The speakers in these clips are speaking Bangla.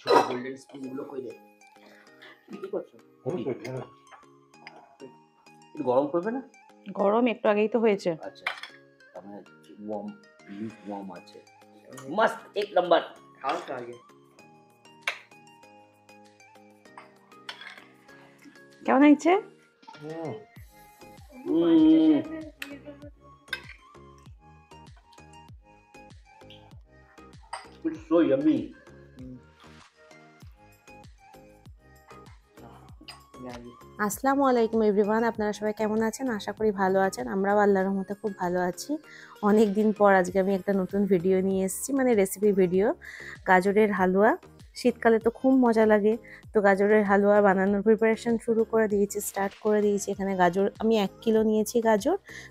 ছোট গোল্ডেন স্পুন গুলো কই রে? কি করছো? একটু গরম করবে না? গরম একটু আগেই তো হয়েছে। আচ্ছা তার মানে ওয়ার্ম, লুক ওয়ার্ম আছে। मस्त एक नंबर। खाओ तो आगे। কেমন হয়েছে? It's so yummy. আসসালামু আলাইকুম এভরিওয়ান, আপনারা সবাই কেমন আছেন? আশা করি ভালো আছেন। আমরাও আল্লাহর রহমতে খুব ভালো আছি। অনেক দিন পর আজকে আমি একটা নতুন ভিডিও নিয়ে এসেছি, মানে রেসিপি ভিডিও। গাজরের হালুয়া, শীতকালে তো খুব মজা লাগে। তো গাজরের হালুয়া বানানোর প্রিপারেশন শুরু করে দিয়েছি, স্টার্ট করে দিয়েছি। এখানে গাজর আমি 1 কিলো নিয়েছি।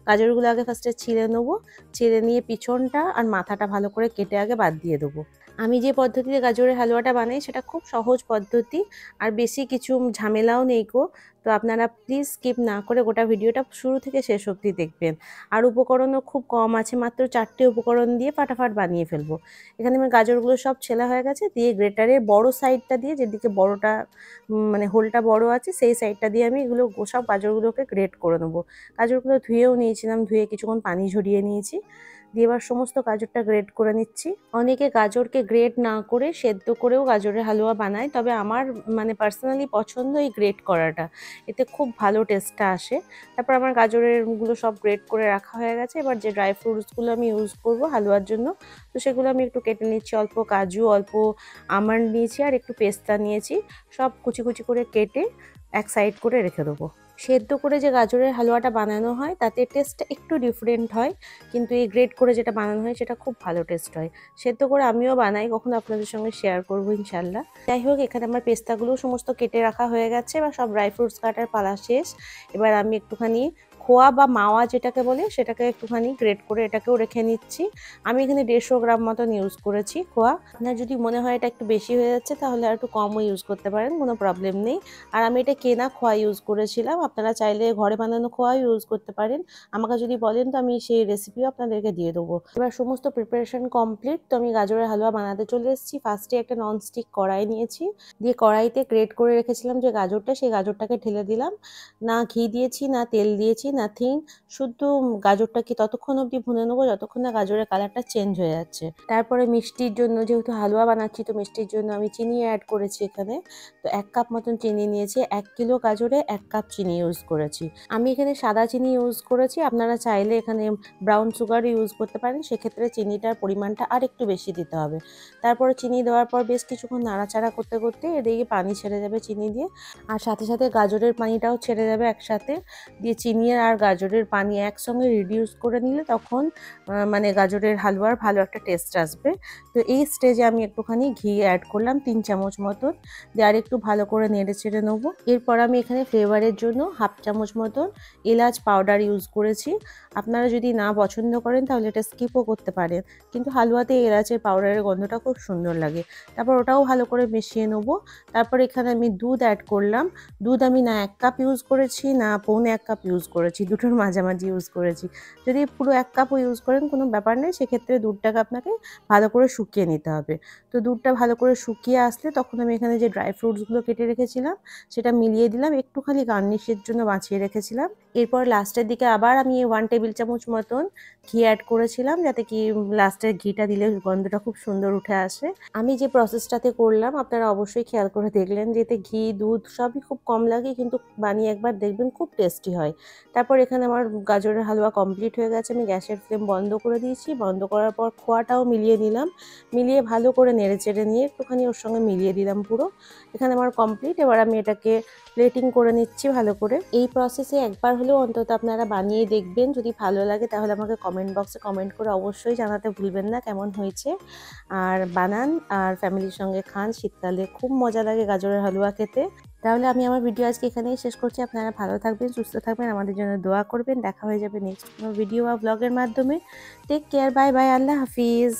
গাজরগুলো আগে ফার্স্টে ছিলে নেবো। ছিলে নিয়ে পিছনটা আর মাথাটা ভালো করে কেটে আগে বাদ দিয়ে দেবো। আমি যে পদ্ধতিতে গাজরের হালুয়াটা বানাই সেটা খুব সহজ পদ্ধতি, আর বেশি কিছু ঝামেলাও নেই গো। তো আপনারা প্লিজ স্কিপ না করে গোটা ভিডিওটা শুরু থেকে শেষ অবধি দেখবেন। আর উপকরণও খুব কম আছে, মাত্র 4টে উপকরণ দিয়ে ফাটাফাট বানিয়ে ফেলবো। এখানে আমার গাজরগুলো সব ছেলা হয়ে গেছে, দিয়ে গ্রেটারের বড় সাইডটা দিয়ে, যেদিকে বড়টা মানে হোলটা বড় আছে সেই সাইডটা দিয়ে আমি এগুলো সব গাজরগুলোকে গ্রেট করে নেবো। গাজরগুলো ধুয়েও নিয়েছিলাম, ধুয়ে কিছুক্ষণ পানি ঝরিয়ে নিয়েছি। দিয়ে এবার সমস্ত গাজরটা গ্রেট করে নিচ্ছি। অনেকে গাজরকে গ্রেট না করে সেদ্ধ করেও গাজরের হালুয়া বানায়, তবে আমার মানে পার্সোনালি পছন্দ এই গ্রেট করাটা, এতে খুব ভালো টেস্টটা আসে। তারপর আমার গাজরেরগুলো সব গ্রেট করে রাখা হয়ে গেছে। এবার যে ড্রাই ফ্রুটসগুলো আমি ইউজ করব হালুয়ার জন্য, তো সেগুলো আমি একটু কেটে নিচ্ছি। অল্প কাজু, অল্প আমন্ড নিয়েছি, আর একটু পেস্তা নিয়েছি। সব কুচি কুচি করে কেটে এক সাইড করে রেখে দেবো। সেদ্ধ করে যে গাজরের হালুয়াটা বানানো হয় তাতে টেস্টটা একটু ডিফারেন্ট হয়, কিন্তু এই গ্রেট করে যেটা বানানো হয় সেটা খুব ভালো টেস্ট হয়। সেদ্ধ করে আমিও বানাই, কখনো আপনাদের সঙ্গে শেয়ার করবো ইনশাল্লাহ। যাই হোক, এখানে আমার পেস্তাগুলো সমস্ত কেটে রাখা হয়ে গেছে, এবার সব ড্রাই ফ্রুটস কাটার পালা শেষ। এবার আমি একটুখানি খোয়া বা মাওয়া যেটাকে বলে সেটাকে একটুখানি গ্রেট করে এটাকেও রেখে নিচ্ছি। আমি এখানে 150 গ্রাম মতন ইউজ করেছি খোয়া। আপনার যদি মনে হয় এটা একটু বেশি হয়ে যাচ্ছে তাহলে আর একটু কমও ইউজ করতে পারেন, কোনো প্রবলেম নেই। আর আমি এটা কেনা খোয়া ইউজ করেছিলাম, আপনারা চাইলে ঘরে বানানো খোয়া ইউজ করতে পারেন। আমাকে যদি বলেন তো আমি সেই রেসিপিও আপনাদেরকে দিয়ে দেবো। এবার সমস্ত প্রিপারেশন কমপ্লিট, তো আমি গাজরের হালুয়া বানাতে চলে এসেছি। ফার্স্টে একটা ননস্টিক কড়াই নিয়েছি, দিয়ে কড়াইতে গ্রেট করে রেখেছিলাম যে গাজরটা, সেই গাজরটাকে ঢেলে দিলাম। না ঘি দিয়েছি, না তেল দিয়েছি, নাথিং। শুধু গাজরটাকে ততক্ষণ অবধি ভুনে নেবো যতক্ষণ না গাজরের কালারটা চেঞ্জ হয়ে যাচ্ছে। তারপরে মিষ্টির জন্য, যেহেতু হালুয়া বানাচ্ছি তো মিষ্টির জন্য আমি চিনি অ্যাড করেছি এখানে। তো 1 কাপ মতন চিনি নিয়েছি। 1 কিলো গাজরে 1 কাপ চিনি ইউজ করেছি। আমি এখানে সাদা চিনি ইউজ করেছি, আপনারা চাইলে এখানে ব্রাউন সুগার ইউজ করতে পারেন, সেক্ষেত্রে চিনিটার পরিমাণটা আর একটু বেশি দিতে হবে। তারপরে চিনি দেওয়ার পর বেশ কিছুক্ষণ নাড়াচাড়া করতে করতে এদিকে পানি ছেড়ে যাবে চিনি দিয়ে, আর সাথে সাথে গাজরের পানিটাও ছেড়ে যাবে একসাথে। দিয়ে চিনি আর গাজরের পানি একসঙ্গে রিডিউস করে নিলে তখন মানে গাজরের হালুয়ার ভালো একটা টেস্ট আসবে। তো এই স্টেজে আমি একটুখানি ঘি অ্যাড করলাম 3 চামচ মতন, দিয়ে আর একটু ভালো করে নেড়ে চেড়ে নেবো। এরপর আমি এখানে ফ্লেভারের জন্য 1/2 চামচ মতন এলাচ পাউডার ইউজ করেছি। আপনারা যদি না পছন্দ করেন তাহলে এটা স্কিপও করতে পারেন, কিন্তু হালুয়াতে এলাচের পাউডারের গন্ধটা খুব সুন্দর লাগে। তারপর ওটাও ভালো করে মিশিয়ে নেবো। তারপর এখানে আমি দুধ অ্যাড করলাম। দুধ আমি না 1 কাপ ইউজ করেছি, না পৌনে 1 কাপ ইউজ করেছি, দুটোর মাঝামাঝি ইউজ করেছি। যদি পুরো 1 কাপও ইউজ করেন কোনো ব্যাপার নেই, সেক্ষেত্রে দুধটাকে আপনাকে ভালো করে শুকিয়ে নিতে হবে। তো দুধটা ভালো করে শুকিয়ে আসলে তখন আমি এখানে যে ড্রাই ফ্রুটসগুলো কেটে রেখেছিলাম সেটা মিলিয়ে দিলাম, একটুখানি গার্নিশের জন্য বাঁচিয়ে রেখেছিলাম। এরপর লাস্টের দিকে আবার আমি 1 টেবিল চামচ মতন ঘি অ্যাড করেছিলাম, যাতে কি লাস্টের ঘিটা দিলে গন্ধটা খুব সুন্দর উঠে আসে। আমি যে প্রসেসটাতে করলাম আপনারা অবশ্যই খেয়াল করে দেখলেন, যেতে ঘি দুধ সবই খুব কম লাগে, কিন্তু বানিয়ে একবার দেখবেন খুব টেস্টি হয়। তারপর এখানে আমার গাজরের হালুয়া কমপ্লিট হয়ে গেছে, আমি গ্যাসের ফ্লেম বন্ধ করে দিয়েছি। বন্ধ করার পর খোয়াটাও মিলিয়ে নিলাম, মিলিয়ে ভালো করে নেড়ে চেড়ে নিয়ে একটুখানি ওর সঙ্গে মিলিয়ে দিলাম পুরো। এখানে আমার কমপ্লিট। এবার আমি এটাকে প্লেটিং করে নিচ্ছি ভালো করে। এই প্রসেসে একবার হলেও অন্তত আপনারা বানিয়ে দেখবেন, যদি ভালো লাগে তাহলে আমাকে কমেন্ট বক্সে কমেন্ট করে অবশ্যই জানাতে ভুলবেন না কেমন হয়েছে। আর বানান আর ফ্যামিলির সঙ্গে খান, শীতকালে খুব মজা লাগে গাজরের হালুয়া খেতে। তাহলে আমি আমার ভিডিও আজকে এখানেই শেষ করছি। আপনারা ভালো থাকবেন, সুস্থ থাকবেন, আমাদের জন্য দোয়া করবেন। দেখা হয়ে যাবে নেক্সট কোনো ভিডিও বা ব্লগের মাধ্যমে। টেক কেয়ার, বাই বাই, আল্লাহ হাফিজ।